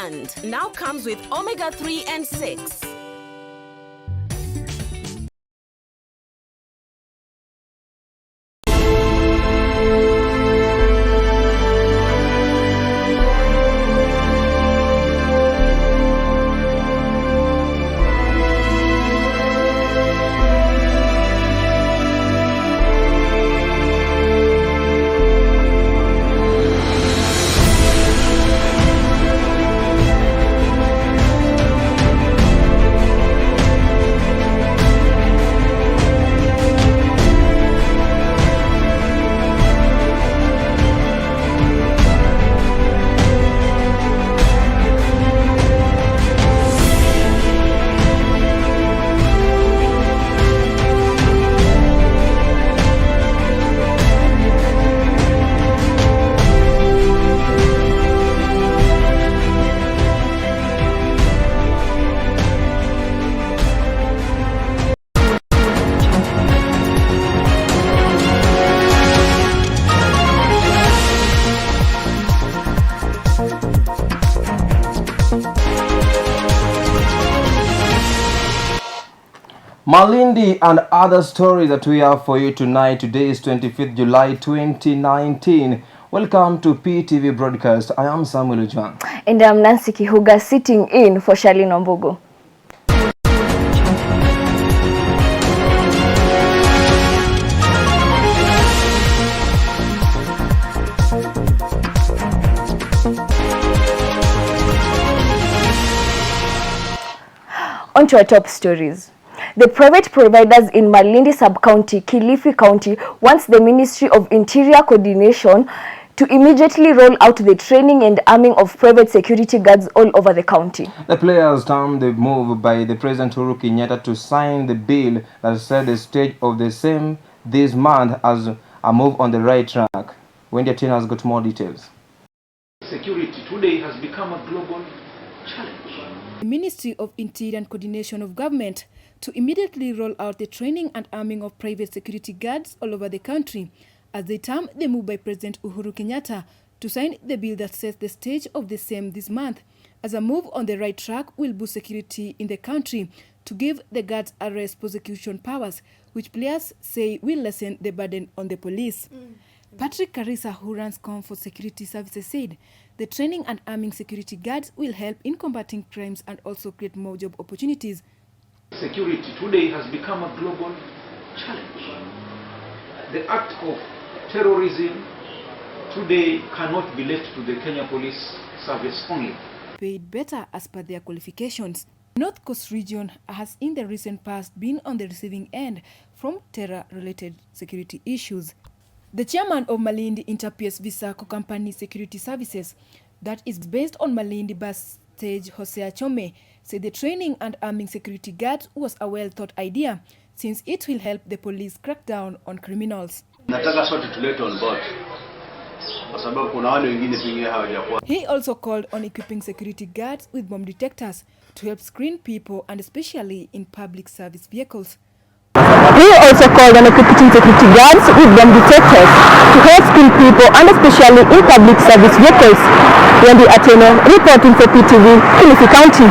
and now comes with omega-3 and 6. Malindi and other stories that we have for you tonight. Today is 25th July 2019. Welcome to PTV broadcast. I am Samuel Ujwang. And I'm Nancy Kihuga, sitting in for Charlene Ombugu. On to our top stories. The private providers in Malindi Sub-County, Kilifi County, wants the Ministry of Interior Coordination to immediately roll out the training and arming of private security guards all over the county. The players termed the move by the President Uhuru Kenyatta to sign the bill that set the stage of the same this month as a move on the right track. Wendy Atina has got more details. Security today has become a global challenge. The Ministry of Interior and Coordination of Government to immediately roll out the training and arming of private security guards all over the country, as they term the move by President Uhuru Kenyatta to sign the bill that sets the stage of the same this month. As a move on the right track will boost security in the country to give the guards arrest prosecution powers, which players say will lessen the burden on the police. Patrick Karisa, who runs Comfort Security Services, said the training and arming security guards will help in combating crimes and also create more job opportunities. Security today has become a global challenge. The act of terrorism today cannot be left to the Kenya Police Service only. Paid better as per their qualifications. North Coast region has in the recent past been on the receiving end from terror-related security issues. The chairman of Malindi Interpeace Sacco Company Security Services, that is based on Malindi bus stage, Hosea Chome, said the training and arming security guards was a well-thought idea since it will help the police crack down on criminals. Nataka sote tulete on board kwa sababu kuna wale wengine pengine hawajakuwa. He also called on equipping security guards with bomb detectors to help screen people and especially in public service vehicles. He also called on equipping security guards with bomb detectors to help screen people and especially in public service vehicles. Wendy Ateno reporting for PTV, Kilifi County.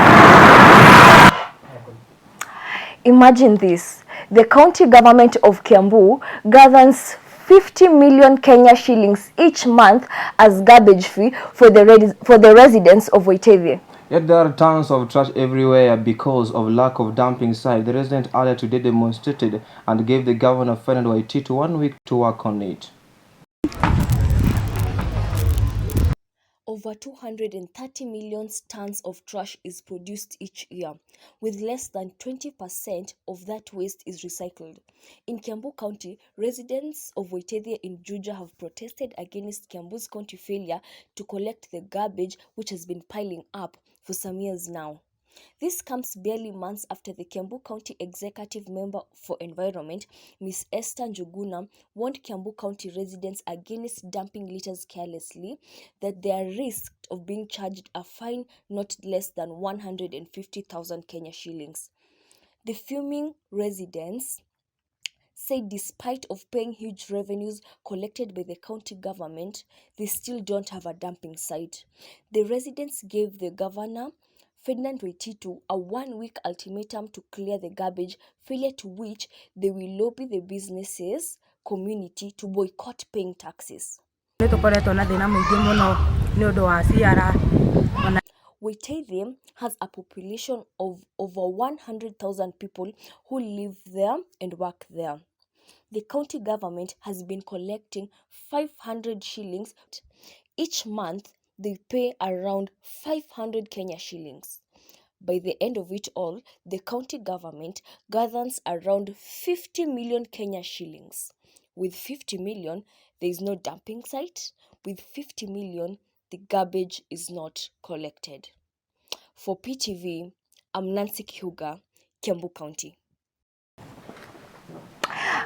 Imagine this. The county government of Kiambu gathers 50 million Kenya shillings each month as garbage fee for the residents of Waitevye. Yet there are tons of trash everywhere because of lack of dumping site. The resident earlier today demonstrated and gave the governor of Fernand Waititu 1 week to work on it. Over 230 million tons of trash is produced each year, with less than 20% of that waste is recycled. In Kiambu County, residents of Waitevye in Juja have protested against Kiambu's county failure to collect the garbage which has been piling up for some years now. This comes barely months after the Kiambu County Executive Member for Environment, Ms. Esther Njuguna, warned Kiambu County residents against dumping litters carelessly, that they are risk of being charged a fine not less than 150,000 Kenya shillings. The fuming residents said despite of paying huge revenues collected by the county government, they still don't have a dumping site. The residents gave the governor, Ferdinand Waititu, a 1-week ultimatum to clear the garbage, failure to which they will lobby the businesses community to boycott paying taxes. Waitithe has a population of over 100,000 people who live there and work there. The county government has been collecting 500 shillings. Each month, they pay around 500 Kenya shillings. By the end of it all, the county government gathers around 50 million Kenya shillings. With 50 million, there is no dumping site. With 50 million, the garbage is not collected. For PTV, I'm Nancy Kihuga, Kiambu County.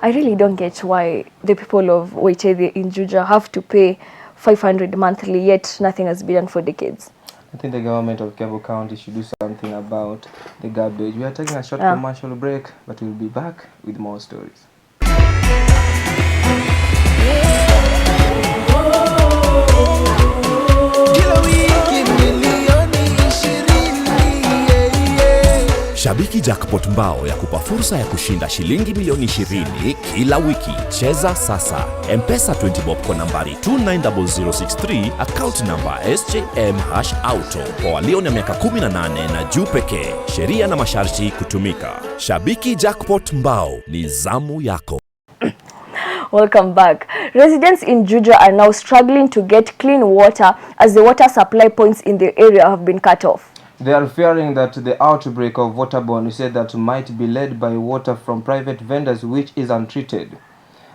I really don't get why the people of Waitithe in Juja have to pay 500 monthly, yet nothing has been done for decades. I think the government of Kiambu County should do something about the garbage. We are taking a short commercial break, but we'll be back with more stories. Shabiki Jackpot Mbao ya kupa fursa ya kushinda shilingi milioni 20 kila wiki. Cheza sasa. M-Pesa 20 bob kwa nambari 290063, account number SJM#auto. Kwa walio na miaka 18 na juu pekee. Sheria na masharti kutumika. Shabiki Jackpot Mbao, ni zamu yako. Welcome back. Residents in Juja are now struggling to get clean water as the water supply points in the area have been cut off. They are fearing that the outbreak of waterborne said that might be led by water from private vendors which is untreated.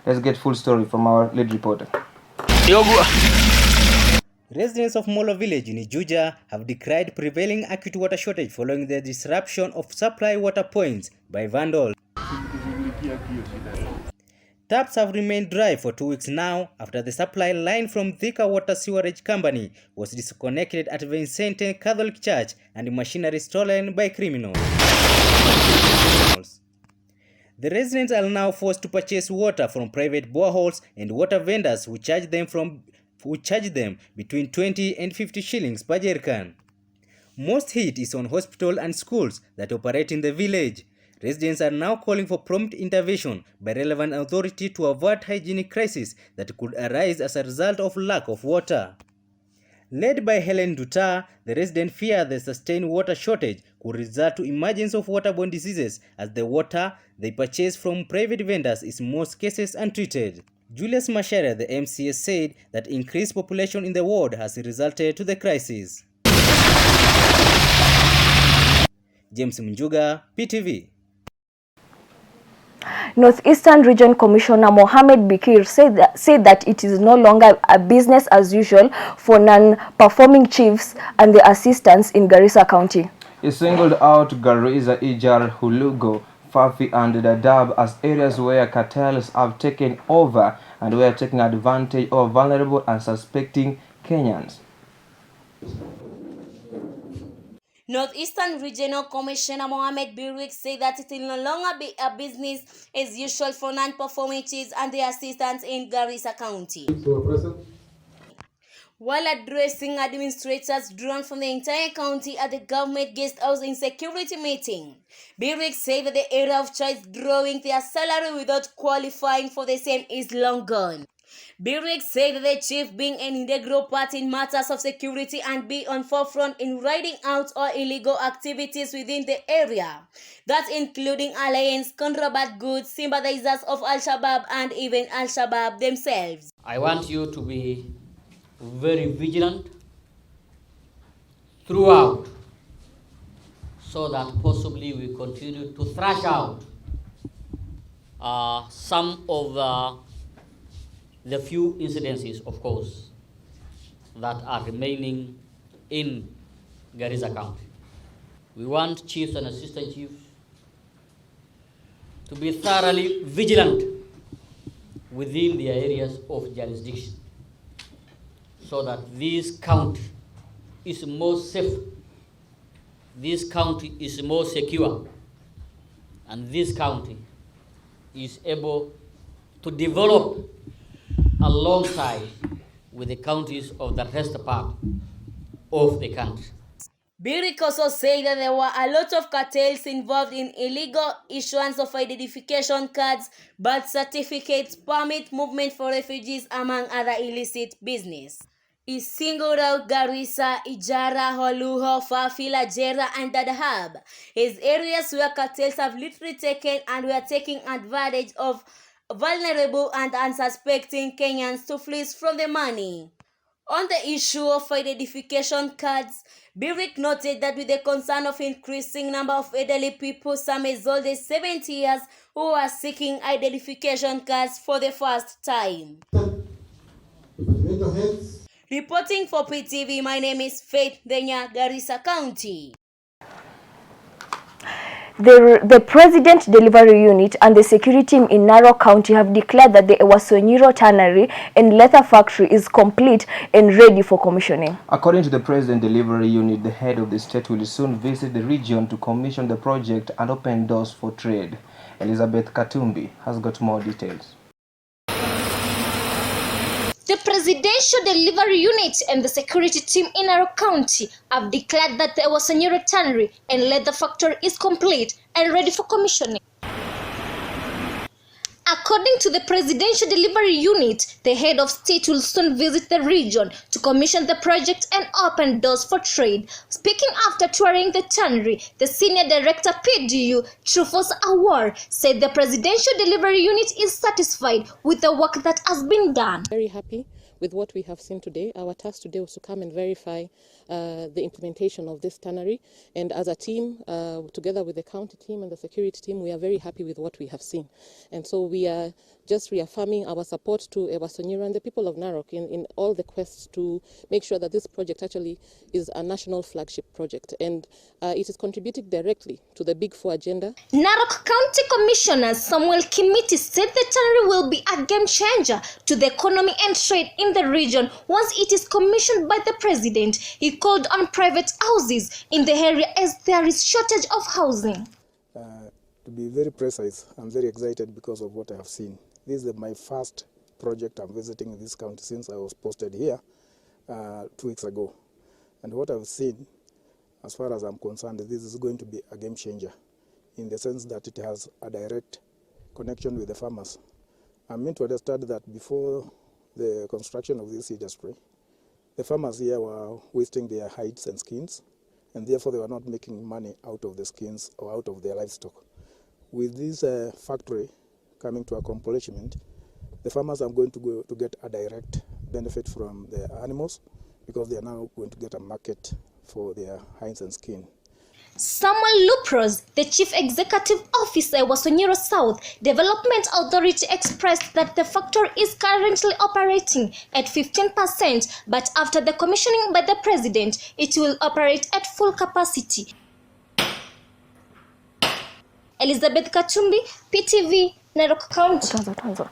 Let's get full story from our lead reporter. Residents of Molo village in Juja have decried prevailing acute water shortage following the disruption of supply water points by vandals. Taps have remained dry for 2 weeks now after the supply line from Thika Water Sewerage Company was disconnected at Vincente Catholic Church and machinery stolen by criminals. The residents are now forced to purchase water from private boreholes and water vendors who charge them between 20 and 50 shillings per jerrycan. Most heat is on hospital and schools that operate in the village. Residents are now calling for prompt intervention by relevant authority to avert hygienic crisis that could arise as a result of lack of water. Led by Helen Duta, the residents fear the sustained water shortage could result to emergence of waterborne diseases as the water they purchase from private vendors is in most cases untreated. Julius Mashere, the MCA, said that increased population in the ward has resulted to the crisis. James Mnjuga, PTV. Northeastern Region Commissioner Mohammed Bikir said that it is no longer a business as usual for non-performing chiefs and the assistants in Garissa County. He singled out Garissa, Ijar, Hulugo, Fafi and Dadaab as areas where cartels have taken over and were taking advantage of vulnerable and suspecting Kenyans. Northeastern Regional Commissioner Mohammed Birwik said that it will no longer be a business as usual for non-performing chiefs and their assistants in Garissa County. While addressing administrators drawn from the entire county at the government guest house insecurity meeting, Birwik said that the era of choice drawing their salary without qualifying for the same is long gone. Birwik said that the chief being an integral part in matters of security and be on forefront in riding out all illegal activities within the area, that including alliance, contraband goods, sympathizers of Al-Shabaab and even Al-Shabaab themselves. I want you to be very vigilant throughout so that possibly we continue to thrash out some of the few incidences, of course, that are remaining in Garissa County. We want chiefs and assistant chiefs to be thoroughly vigilant within their areas of jurisdiction so that this county is more safe, this county is more secure, and this county is able to develop alongside with the counties of the rest part of the country. Birik also said that there were a lot of cartels involved in illegal issuance of identification cards, birth certificates, permit movement for refugees, among other illicit business. He singled out Garissa, Ijara, Holuho, Fafila, Jera, and Dadahab as areas where cartels have literally taken and were taking advantage of vulnerable and unsuspecting Kenyans to flee from the money. On the issue of identification cards, Birik noted that with the concern of increasing number of elderly people, some as old as 70 years, who are seeking identification cards for the first time. Reporting for PTV, my name is Faith Denya, Garissa County. The President Delivery Unit and the security team in Narok County have declared that the Ewasonyiro Tannery and Leather Factory is complete and ready for commissioning. According to the President Delivery Unit, the head of the state will soon visit the region to commission the project and open doors for trade. Elizabeth Katumbi has got more details. The Presidential Delivery Unit and the security team in Narok County have declared that the Ewasonyiro Tannery and Leather Factory is complete and ready for commissioning. According to the Presidential Delivery Unit, the head of state will soon visit the region to commission the project and open doors for trade. Speaking after touring the tannery, the Senior Director PDU, Trufos Awar, said the Presidential Delivery Unit is satisfied with the work that has been done. Very happy with what we have seen today. Our task today was to come and verify the implementation of this tannery, and as a team, together with the county team and the security team, we are very happy with what we have seen. And so we are just reaffirming our support to Ewasonyiro and the people of Narok in all the quests to make sure that this project actually is a national flagship project, and it is contributing directly to the Big Four agenda. Narok County Commissioner Samuel Kimiti said the tannery will be a game changer to the economy and trade in the region once it is commissioned by the President. He called on private houses in the area as there is shortage of housing. To be very precise, I'm very excited because of what I have seen. This is my first project I'm visiting in this county since I was posted here 2 weeks ago. And what I've seen, as far as I'm concerned, this is going to be a game changer in the sense that it has a direct connection with the farmers. I'm meant to understand that before the construction of this industry, the farmers here were wasting their hides and skins, and therefore they were not making money out of the skins or out of their livestock. With this factory coming to accomplishment, the farmers are going to get a direct benefit from the animals because they are now going to get a market for their hides and skin. Samuel Lupros, the Chief Executive Officer at Ewasonyiro South Development Authority, expressed that the factory is currently operating at 15%, but after the commissioning by the President, it will operate at full capacity. Elizabeth Katumbi, PTV, Narok County.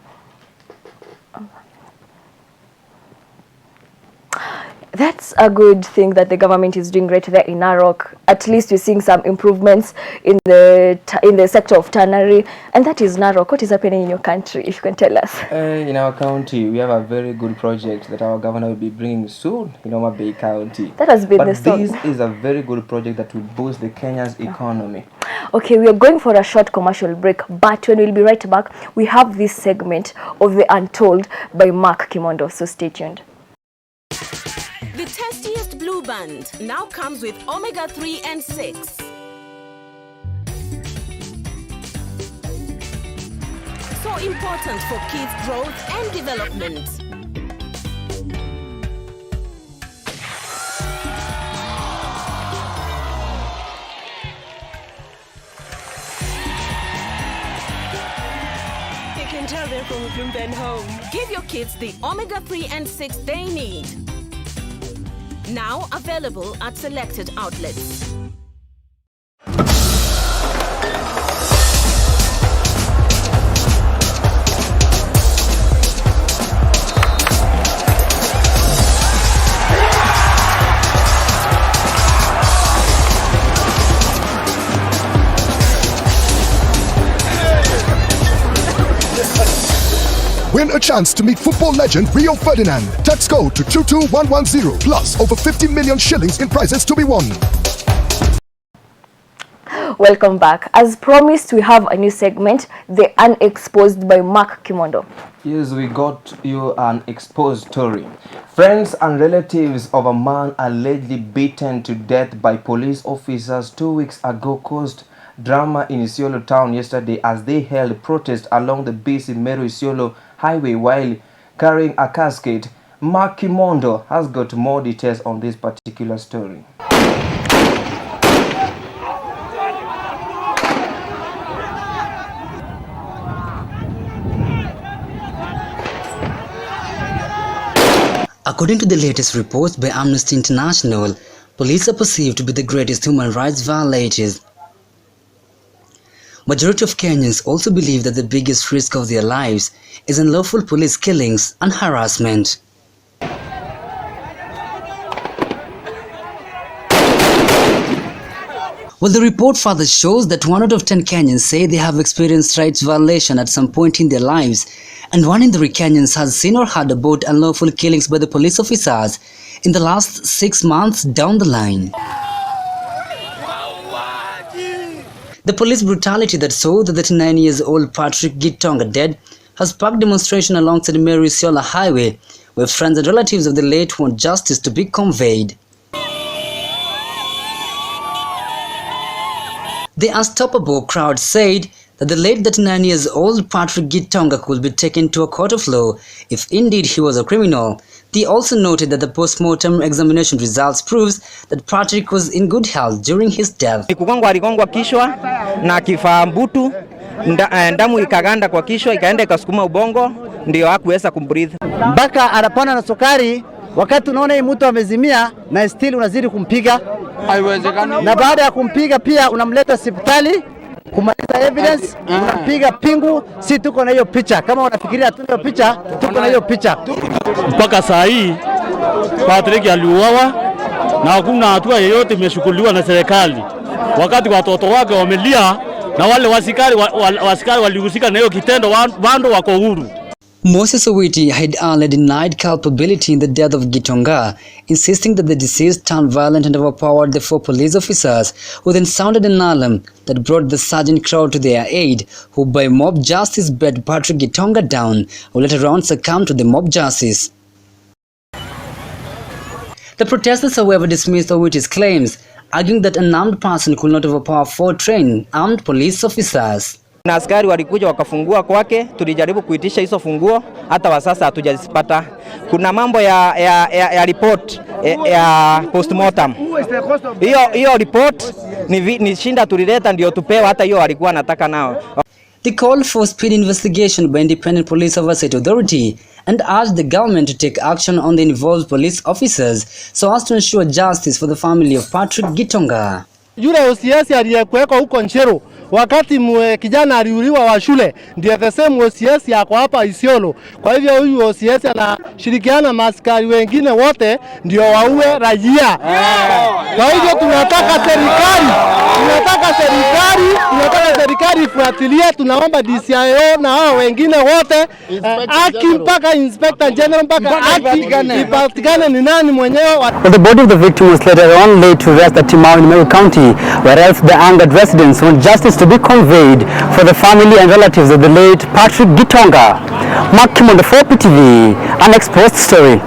That's a good thing that the government is doing right there in Narok. At least we're seeing some improvements in the sector of tannery, and that is Narok. What is happening in your country, if you can tell us? In our county, we have a very good project that our governor will be bringing soon in Homa Bay County. That has been the song. This is a very good project that will boost the Kenya's economy. Okay, we are going for a short commercial break, but when we'll be right back, we have this segment of The Untold by Mark Kimondo, so stay tuned. The tastiest blue band now comes with omega-3 and 6. So important for kids' growth and development. You can tell they're from Bloomberg home. Give your kids the omega-3 and 6 they need. Now available at selected outlets. win a chance to meet football legend Rio Ferdinand. Text code to 22110 plus over 50 million shillings in prizes to be won. Welcome back. As promised, we have a new segment, The Unexposed by Mark Kimondo. Yes, we got you an exposed story. Friends and relatives of a man allegedly beaten to death by police officers 2 weeks ago caused drama in Isiolo town yesterday as they held protest along the busy Meru-Isiolo highway while carrying a casket. Mark Kimondo has got more details on this particular story. According to the latest reports by Amnesty International, police are perceived to be the greatest human rights violators. Majority of Kenyans also believe that the biggest risk of their lives is unlawful police killings and harassment. Well, the report further shows that 1 out of 10 Kenyans say they have experienced rights violation at some point in their lives, and 1 in 3 Kenyans has seen or heard about unlawful killings by the police officers in the last 6 months down the line. The police brutality that saw the 39-year-old Patrick Gitonga dead has sparked demonstration alongside Meru-Isiolo highway, where friends and relatives of the late want justice to be conveyed. The unstoppable crowd said that the late 39-year-old Patrick Gitonga could be taken to a court of law if indeed he was a criminal. They also noted that the post-mortem examination results proves that Patrick was in good health during his death. Aligongwa kichwa na kifaa mbutu, damu ikaganda kwa kichwa ikaenda ikasukuma ubongo, ndio hakuweza kubreathe. Mpaka anapona na sukari, wakati unaona hii mtu amezimia na still unazidi kumpiga. Haiwezekani. Na baada ya kumpiga pia unamleta hospitali kumaliza evidence, unapiga pingu. Si tuko na hiyo picha, kama unafikiria hatuna hiyo picha, tuko na hiyo picha. Mpaka saa hii Patrick aliuawa na hakuna hatua yoyote imeshukuliwa na serikali, wakati watoto wake wamelia na wale wasikari walihusika na hiyo kitendo bado wako huru. Moses Owiti had earlier denied culpability in the death of Gitonga, insisting that the deceased turned violent and overpowered the 4 police officers, who then sounded an alarm that brought the sergeant crowd to their aid, who by mob justice beat Patrick Gitonga down, who later on succumbed to the mob justice. The protesters, however, dismissed Owiti's claims, arguing that an armed person could not overpower 4 trained armed police officers. Na askari walikuja wakafungua kwake, tulijaribu kuitisha hizo funguo, hata wa sasa hatujazipata. Kuna mambo ya report ya postmortem. Hiyo report ni shinda tulileta ndio tupewa, hata hiyo walikuwa anataka nao. They called for speedy investigation by Independent Police Oversight Authority and urged the government to take action on the involved police officers so as to ensure justice for the family of Patrick Gitonga. Yule OCS aliyekuweko huko Nchero wakati kijana aliuliwa wa shule, ndio the same OCS yako hapa Isiolo. Kwa hivyo huyu OCS anashirikiana na askari wengine wote ndio waue raia. Kwa hivyo tunataka serikali ifuatilie. Tunaomba DCIO na hao wengine wote haki mpaka Inspector General mpaka haki ipatikane ni nani mwenyewe. Well, the body of the victim was later on laid to rest at Timau in Meru County, where else the angered residents want justice to be conveyed for the family and relatives of the late Patrick Gitonga. Mark Kimondo for PTV, an exposed story.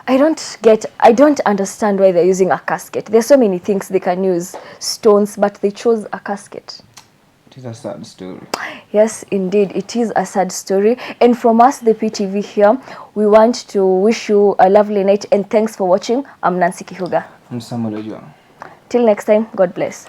I don't understand why they're using a casket. There's so many things they can use, stones, but they chose a casket. It is a sad story. Yes, indeed, it is a sad story. And from us, the PTV here, we want to wish you a lovely night and thanks for watching. I'm Nancy Kihuga. I'm Samuel Ojua. Till next time, God bless.